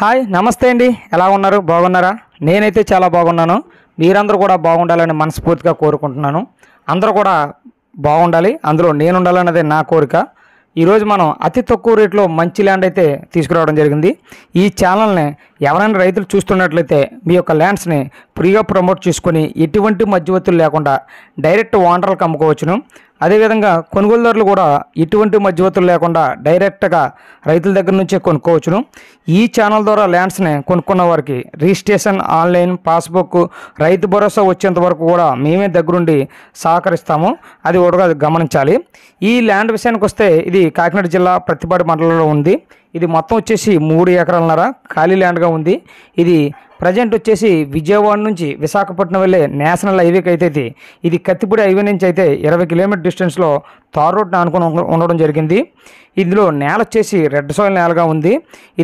Hi నమస్తే అండి, ఎలా ఉన్నారు? బాగున్నారా? నేనైతే చాలా బాగున్నాను. మీరందరూ కూడా బాగుండాలని మనస్ఫూర్తిగా కోరుకుంటున్నాను. అందరూ కూడా బాగుండాలి, అందులో నేను ఉండాలన్నదే నా కోరిక. ఈరోజు మనం అతి తక్కువ రేట్లో మంచి ల్యాండ్ అయితే తీసుకురావడం జరిగింది. ఈ ఛానల్ని ఎవరైనా రైతులు చూస్తున్నట్లయితే మీ యొక్క ల్యాండ్స్ని ఫ్రీగా ప్రమోట్ చేసుకొని ఎటువంటి మధ్యవర్తులు లేకుండా డైరెక్ట్ ఓనర్లకు అమ్ముకోవచ్చును. అదేవిధంగా కొనుగోలుదారులు కూడా ఎటువంటి మధ్యవర్తులు లేకుండా డైరెక్ట్గా రైతుల దగ్గర నుంచే కొనుక్కోవచ్చును. ఈ ఛానల్ ద్వారా ల్యాండ్స్ని కొనుక్కున్న వారికి registration, online passbook, Rythu Bharosa వచ్చేంత వరకు కూడా మేమే దగ్గరుండి సహకరిస్తాము. అది కూడా గమనించాలి. ఈ ల్యాండ్ విషయానికి వస్తే ఇది కాకినాడ జిల్లా ప్రత్తిపాడు మండలంలో ఉంది. ఇది మొత్తం వచ్చేసి 3 ఎకరాలన్నర ఖాళీ ల్యాండ్గా ఉంది. ఇది ప్రజెంట్ వచ్చేసి విజయవాడ నుంచి విశాఖపట్నం వెళ్ళే నేషనల్ హైవేకి అయితే ఇది కత్తిపూడి హైవే నుంచి అయితే 20 కిలోమీటర్ డిస్టెన్స్లో తార్ రోడ్ని ఆనుకొని ఉండడం జరిగింది. ఇందులో నేల వచ్చేసి రెడ్ సాయిల్ నేలగా ఉంది. ఇది